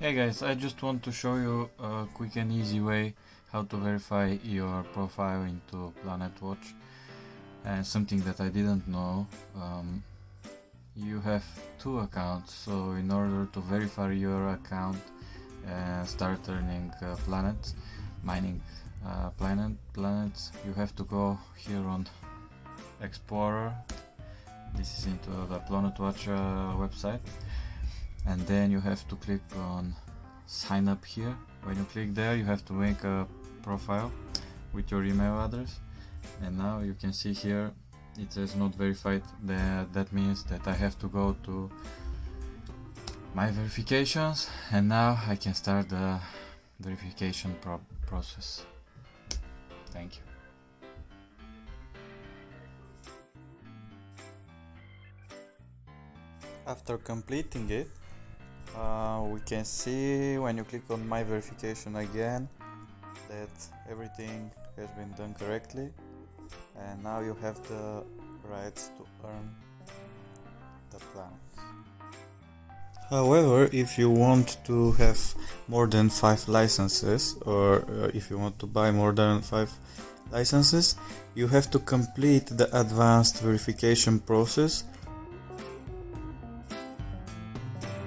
Hey guys, I just want to show you a quick and easy way how to verify your profile into PlanetWatch, and something that I didn't know. You have two accounts, so in order to verify your account and start earning planets, mining planets, you have to go here on Explorer. This is into the PlanetWatch website, and then you have to click on sign up here. When you click there, you have to make a profile with your email address, and now you can see here it says not verified. That means that I have to go to my verifications, and now I can start the verification process. Thank you. After completing it, we can see when you click on my verification again that everything has been done correctly, and now you have the rights to earn the planets. However, if you want to have more than 5 licenses, or if you want to buy more than 5 licenses, you have to complete the advanced verification process